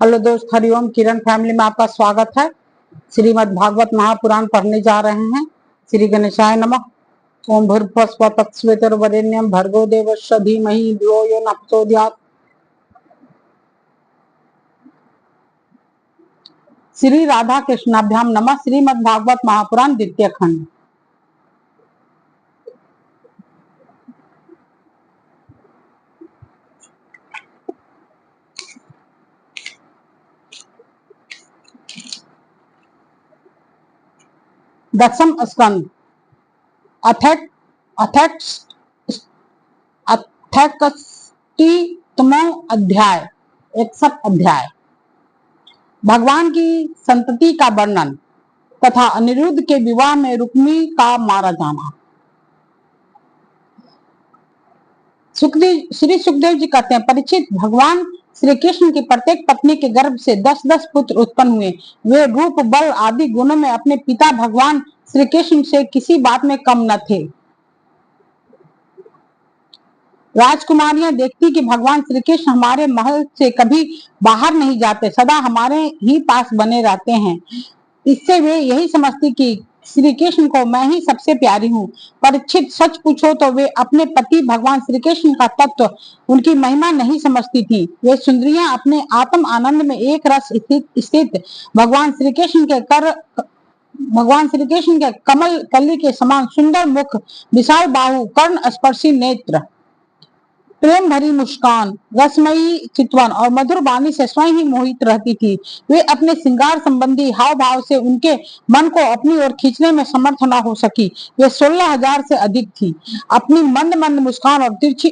Hello दोस्त, हरिओम। किरण family में आपका स्वागत है। श्रीमद् भागवत महापुराण पढ़ने जा रहे हैं। श्री गणेशाय नमः। ओम भूर्भुवस्सुः तत्सवितुर्वरेण्यं भर्गो देवस्य धीमहि धियो यो नः प्रचोदयात्। श्री राधा कृष्णाभ्याम नमः। श्रीमद् भागवत महापुराण द्वितीय खंड। दसम स्कंद अथर्वशीतमो अध्याय। 61 अध्याय। भगवान की संतति का वर्णन तथा अनिरुद्ध के विवाह में रुक्मी का मारा जाना। श्री सुखदेव जी कहते हैं, परीक्षित, भगवान श्री कृष्ण की प्रत्येक पत्नी के गर्भ से 10-10 पुत्र उत्पन्न हुए। वे रूप, बल आदि गुणों में अपने पिता भगवान श्री कृष्ण से किसी बात में कम न थे। राजकुमारियां देखती कि भगवान श्री कृष्ण हमारे महल से कभी बाहर नहीं जाते, सदा हमारे ही पास बने रहते हैं। इससे वे यही समझती कि श्री कृष्ण को मैं ही सबसे प्यारी हूँ। परीक्षित, सच पूछो तो वे अपने पति भगवान श्री कृष्ण का तत्व, उनकी महिमा नहीं समझती थी। वे सुंदरियां अपने आत्म आनंद में एक रस स्थित भगवान श्री कृष्ण के कमल कली के समान सुंदर मुख, विशाल बाहु, कर्ण स्पर्शी नेत्र, प्रेम भरी मुस्कान, रसमयी चितवन और मधुर वाणी से स्वयं ही मोहित रहती थी। वे अपने श्रृंगार संबंधी हाव भाव से उनके मन को अपनी ओर खींचने में समर्थ न हो सकी। वे 16,000 से अधिक थी। अपनी मंद मंद मुस्कान और तिरछी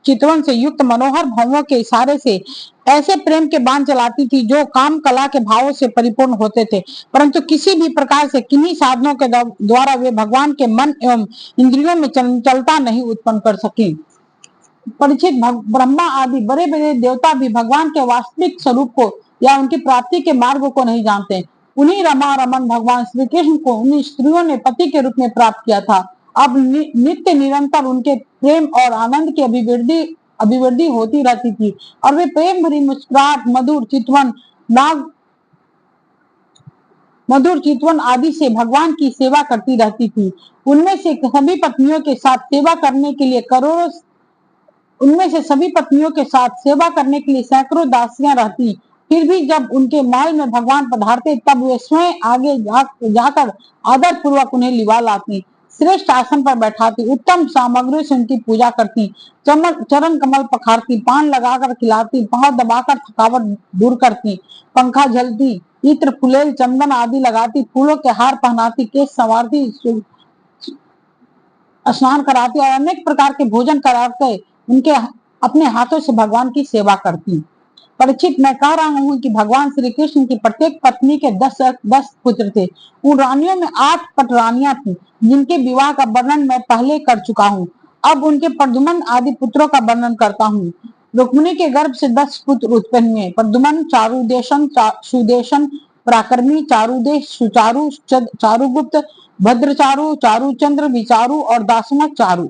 चितवन से युक्त मनोहर भावों के इशारे से ऐसे प्रेम के बाण चलाती थी जो काम कला के भावों से परिपूर्ण होते थे, परंतु किसी भी प्रकार से किन्हीं साधनों के द्वारा वे भगवान के मन एवं इंद्रियों में चंचलता नहीं उत्पन्न कर सकी। परीक्षित, ब्रह्मा आदि बड़े बड़े देवता भी भगवान के वास्तविक स्वरूप को या उनकी प्राप्ति के मार्ग को नहीं जानते। उन्हीं रमा रमन भगवान श्री कृष्ण को उन्हीं स्त्रियों ने पति के रूप में प्राप्त किया था। अब नित्य निरंतर उनके प्रेम और आनंद की अभिवृद्धि होती रहती थी और वे प्रेम भरी मुस्कुराहट, मधुर चितवन आदि से भगवान की सेवा करती रहती थी। उनमें से सभी पत्नियों के साथ सेवा करने के लिए सैकड़ों दासियां रहती। फिर भी जब उनके महल में भगवान पधारते तब वे स्वयं आगे जाकर आदर पूर्वक उन्हें लिवा लाती, श्रेष्ठ आसन पर बैठाती, उत्तम सामग्री से उनकी पूजा करती, चरण कमल पखारती, पान लगाकर खिलाती, पांव दबाकर थकावट दूर करती, पंखा झलती, इत्र, फुलेल, चंदन आदि लगाती, फूलों के हार पहनाती, केश संवारती, स्नान कराती और अनेक प्रकार के भोजन कराते उनके अपने हाथों से भगवान की सेवा करती। परीक्षित, मैं कह रहा हूँ कि भगवान श्री कृष्ण की प्रत्येक पत्नी के 10 पुत्र थे। उन रानियों में 8 पटरानियां थी जिनके विवाह का वर्णन मैं पहले कर चुका हूँ। अब उनके प्रद्युम्न आदि पुत्रों का वर्णन करता हूँ। रुक्मिणी के गर्भ से 10 पुत्र उत्पन्न हुए। प्रद्युम्न, चारुदेशन, सुदेशन, पराक्रमी, चारुदेश, सुचारु, चारुगुप्त, भद्रचारु, चारुचंद्र, विचारु और दासनक चारु।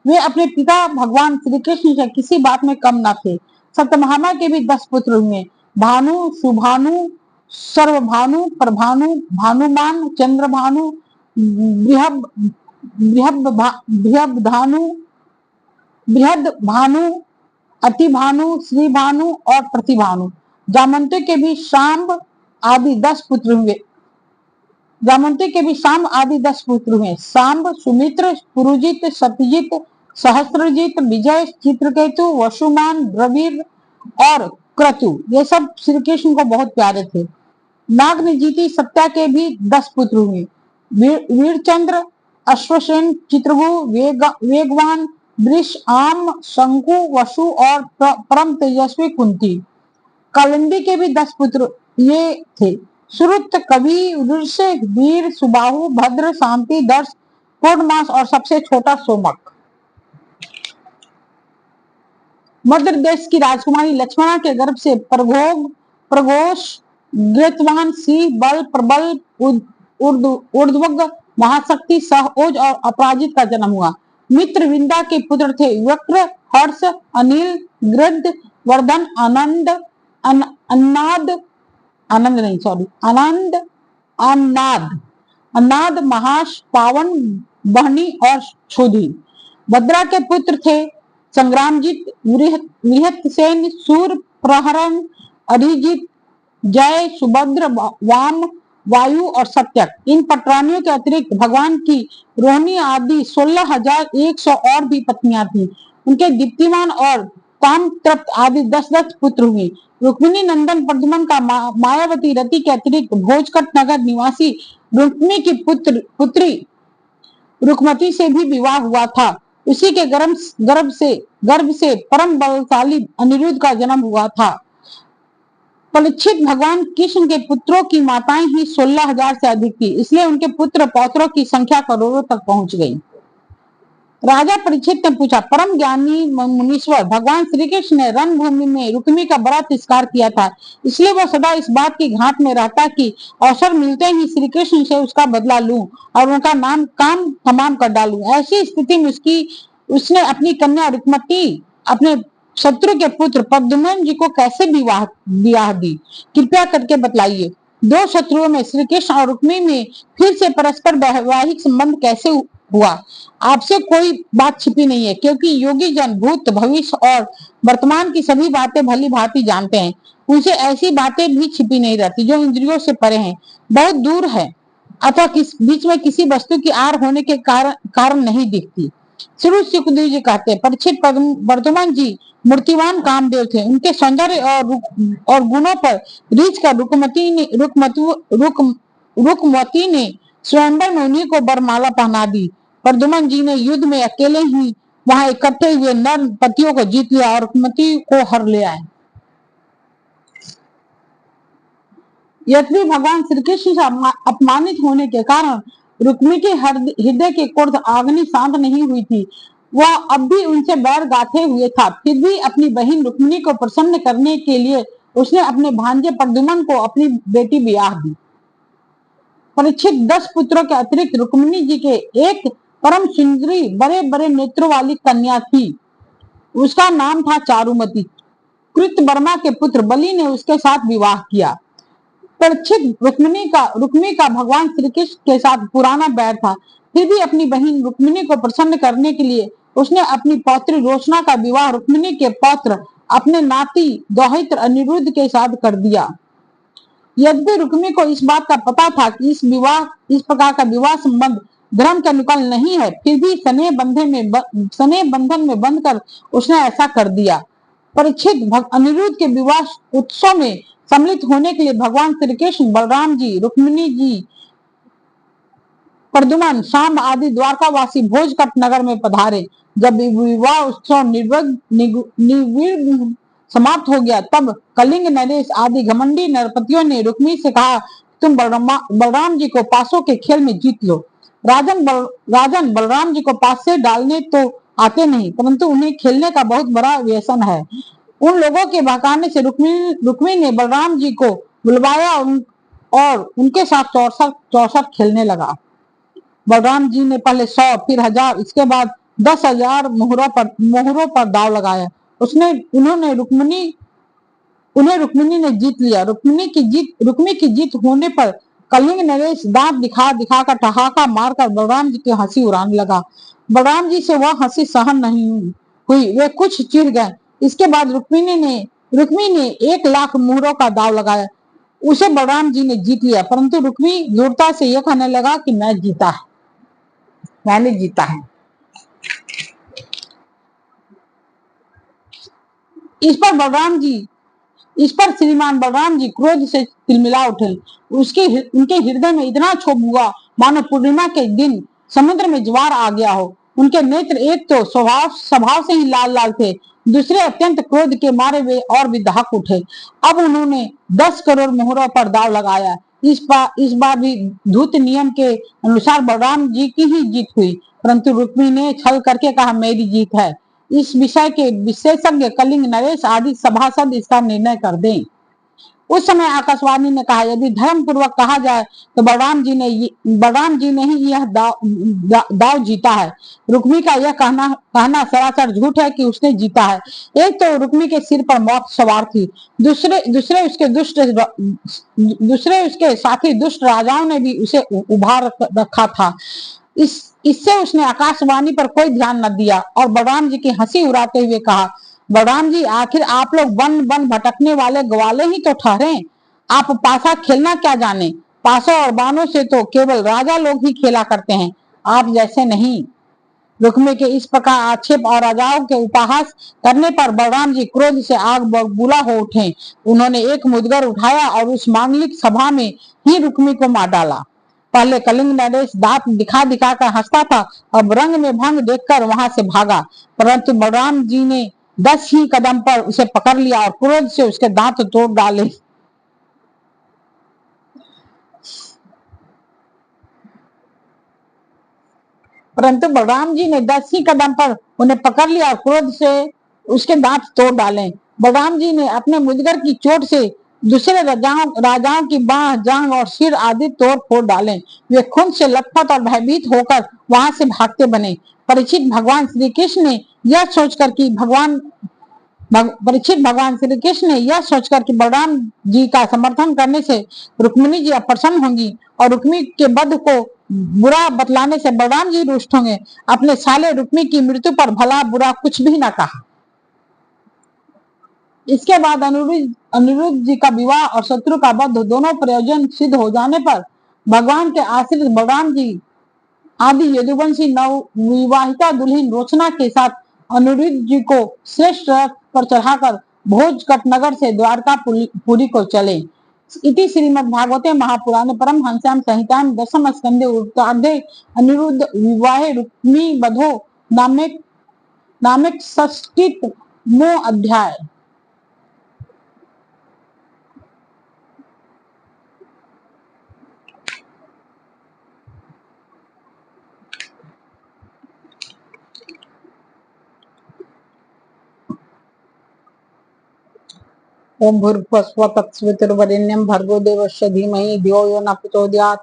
वे अपने पिता भगवान श्री कृष्ण से किसी बात में कम न थे। सत्यभामा के भी 10 पुत्र हुए। भानु, सुभानु, सर्वभानु, प्रभानु, भानुमान, चंद्रभानु, बृहदभानु, अतिभानु, श्रीभानु और प्रतिभानु। जामंती के भी शाम आदि 10 पुत्र हुए। सांब, सुमित्र, पुरुजित, सत्यजित, सहस्त्रजित, विजय, चित्रकेतु, वसुमान, द्रविड़ और क्रतु, ये सब श्री कृष्ण को बहुत प्यारे थे। नागनिजीति सत्या के भी 10 पुत्र हुए। वीरचंद्र, अश्वसेन, चित्रगु, वेगवान, वृष, आम, शंकु, वसु और परम तेजस्वी कुंती। कालिंदी के भी 10 पुत्र ये थे। श्रुत, कवि, वृष, वीर, सुबाहु, भद्र, शांति, दर्श, पूर्णमास और सबसे छोटा सोमक। मध्य देश की राजकुमारी लक्ष्मणा के गर्भ से प्रघोष, गृतवान, सिंह, बल, प्रबल, ऊर्ध्वग, महाशक्ति, सहओज और अपराजित का जन्म हुआ। मित्र विंदा के पुत्र थे वक्र, हर्ष, अनिल, गृध, वर्धन, आनंद, अन्नाद आनंद नहीं सॉरी आनंद अन्नाद अन्नाद महाश पावन बहनी और क्षुधि भद्रा के पुत्र थे। संग्रामजीत, वृहतसेन, सूर, प्रहरण, अरिजीत, जय, सुभद्र, वाम, वायु और सत्यक। इन पटरानियों के अतिरिक्त भगवान की रोहिणी आदि 16,100 और भी पत्नियां थीं। उनके दीप्तिमान और काम तृप्त आदि 10-10 पुत्र हुए। रुक्मिणी नंदन प्रद्युम्न का मायावती रति के अतिरिक्त भोजकट नगर निवासी रुक्मी की पुत्री रुकमती से भी विवाह हुआ था। उसी के गर्भ से परम बलशाली अनिरुद्ध का जन्म हुआ था। परीक्षित भगवान कृष्ण के पुत्रों की माताएं ही 16,000 से अधिक थी, इसलिए उनके पुत्र पौत्रों की संख्या करोड़ों तक पहुंच गई। राजा परीक्षित ने पूछा, परम ज्ञानी मुनीश्वर, भगवान श्री कृष्ण ने रणभूमि में रुक्मी का बड़ा तिरस्कार किया था, इसलिए वह सदा इस बात की घाट में रहता कि अवसर मिलते ही श्री कृष्ण से उसका बदला लूं और उनका काम तमाम कर डालूं। ऐसी स्थिति में उसने अपनी कन्या रुक्मती अपने शत्रु के पुत्र प्रद्युम्न जी को कैसे विवाह दी, कृपया करके बतलाइए। दो शत्रुओं में श्री कृष्ण और रुक्मी में फिर से परस्पर वैवाहिक संबंध कैसे हुआ? आपसे कोई बात छिपी नहीं है, क्योंकि योगी जन भूत, भविष्य और वर्तमान की सभी बातें भली भांति जानते हैं। उनसे ऐसी बातें भी छिपी नहीं रहती जो इंद्रियों से परे हैं, बहुत दूर है, अथवा बीच में किसी वस्तु की आर होने के कारण नहीं दिखती। श्री सुखदेव जी कहते हैं, परीक्षित प्रद्युम्न जी मूर्तिवान कामदेव थे। उनके सौंदर्य और गुणों पर रीझ कर रुकमती ने स्वयंवर में उन्हीं को बरमाला पहना दी। प्रद्युम्न जी ने युद्ध में अकेले ही वहां इकट्ठे हुए नर पतियों को जीत लिया और रुकमती को हर ले आए। यद्यपि भगवान श्री कृष्ण से अपमानित होने के कारण रुक्मी के हृदय के क्रोध आग्नि शांत नहीं हुई थी, वह अब भी उनसे बैर गाथे हुए था। फिर भी अपनी बहन रुक्मिणी को प्रसन्न करने के लिए उसने अपने भांजे प्रद्युम्न को अपनी बेटी ब्याह दी। परीक्षित 10 पुत्रों के अतिरिक्त रुक्मिणी जी के एक परम सुंदरी बड़े बड़े नेत्रों वाली कन्या थी, उसका नाम था चारुमती। कृतवर्मा के पुत्र बलि ने उसके साथ विवाह किया। परीक्षित रुक्मी का भगवान श्री कृष्ण के साथ पुराना बैर था, फिर भी अपनी बहन रुक्मिणी को प्रसन्न करने के लिए उसने अपनी पौत्री रोशना का विवाह रुक्मिणी के पौत्र अपने नाती दौहित्र अनिरुद्ध के साथ कर दिया। यद्यपि रुक्मी को इस बात का पता था कि इस प्रकार का विवाह संबंध धर्म के अनुकूल नहीं है, फिर भी स्नेह बंधन में बंधकर उसने ऐसा कर दिया। परीक्षित अनिरुद्ध के विवाह उत्सव में सम्मिलित होने के लिए भगवान श्री कृष्ण, बलराम जी, रुक्मिणी जी, प्रद्युम्न, शाम आदि द्वारकावासी भोजकट नगर में पधारे। जब विवाह उत्सव निर्विघ्न समाप्त हो गया, तब कलिंग, नरेश आदि घमंडी नरपतियों ने रुक्मी से कहा, तुम बलराम जी को पासों के खेल में जीत लो। राजन बलराम जी को पास से डालने तो आते नहीं, परंतु उन्हें खेलने का बहुत बड़ा व्यसन है। उन लोगों के बहकाने से रुक्मी ने बलराम जी को बुलवाया और उनके साथ 64 खेलने लगा। बलराम जी ने पहले 100, फिर 1000, इसके बाद 10,000 मोहरों पर दाव लगाया। उन्हें रुक्मिणी ने जीत लिया। रुक्मी की जीत होने पर कलिंग नरेश दांत दिखा कर ठहाका मारकर बलराम जी की हंसी उड़ाने लगा। बलराम जी से वह हंसी सहन नहीं हुई, वे कुछ चिढ़ गए। इसके बाद रुक्मी ने 1,00,000 मोहरों का दाव लगाया, उसे बलराम जी ने जीत लिया, परंतु रुक्मी जोरता से यह कहने लगा कि मैंने जीता है। इस पर श्रीमान बलराम जी क्रोध से तिलमिला उठे। उनके हृदय में इतना क्षोभ हुआ मानो पूर्णिमा के दिन समुद्र में ज्वार आ गया हो। उनके नेत्र एक तो स्वभाव से ही लाल लाल थे, दूसरे अत्यंत क्रोध के मारे वे और भी दहक उठे। अब उन्होंने 10 करोड़ मोहरों पर दाव लगाया। इस बार भी धूत नियम के अनुसार बलराम जी की ही जीत हुई, परंतु रुक्मी ने छल करके कहा, मेरी जीत है। इस विषय के विशेषज्ञ कलिंग, नरेश आदि सभासद इसका निर्णय कर दें। उस समय आकाशवाणी ने कहा, यदि धर्म पूर्वक कहा जाए तो बलराम जी ने ही यह दाव जीता है। रुक्मी का यह कहना सरासर झूठ है कि उसने जीता है। एक तो रुक्मी के सिर पर मौत सवार थी, दूसरे उसके साथी दुष्ट राजाओं ने भी उसे उभार रखा था। इससे उसने आकाशवाणी पर कोई ध्यान न दिया और बलराम जी की हंसी उड़ाते हुए कहा, बलराम जी, आखिर आप लोग वन वन भटकने वाले ग्वाले ही तो ठहरे। आप पासा खेलना क्या जाने। पासों और बानों से तो केवल राजा लोग ही खेला करते हैं, आप जैसे नहीं। रुक्मी के इस प्रकार आक्षेप और राजाओं के उपहास करने पर बलराम जी क्रोध से आग बबूला हो उठे। उन्होंने एक मुदगर उठाया और उस मांगलिक सभा में ही रुक्मी को मार डाला। पहले कलिंग नरेश दांत दिखा दिखा कर हंसता था, अब रंग में भंग देखकर वहां से भागा, परंतु बलराम जी ने 10 ही कदम पर उसे पकड़ लिया और क्रोध से उसके दांत तोड़ डाले। परंतु बलराम जी ने 10 ही कदम पर उन्हें पकड़ लिया और क्रोध से उसके दांत तोड़ डाले। बलराम जी ने अपने मुदगर की चोट से दूसरे राजाओं की बाह, जांग और सिर आदि तोड़ फोड़ डाले। वे खून से लथपथ और भयभीत होकर वहां से भागते बने। परीक्षित भगवान श्री कृष्ण ने यह सोचकर कि बलराम जी का समर्थन करने से रुक्मिणी जी अप्रसन्न होंगी और रुक्मी के वध को बुरा बतलाने से बलराम जी रुष्ट होंगे, अपने साले रुक्मी की मृत्यु पर भला बुरा कुछ भी न कहा। इसके बाद अनिरुद्ध जी का विवाह और शत्रु का वध दोनों प्रयोजन सिद्ध हो जाने पर भगवान के आश्रित बलराम जी आदि यदुवंशी नवविवाहिता दुल्हन रोचना के साथ अनिरुद्ध जी को श्रेष्ठ रथ पर चढ़ाकर भोजकट नगर से द्वारका पुरी को चले। इति श्रीमद्भागवते महापुराणे परमहंस्यां संहितायां दशम स्कंदे उत्तरार्धे अनिरुद्ध विवाहे रुक्मी वधो नामक षष्ठीतमो अध्याय। ओम भूर्भुवस्सुः तत्सवितुर्वरेण्यं भर्गो देवस्य धीमहि धियो यो न प्रचोदयात्।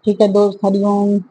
ठीक है दोस्त, हरिओम।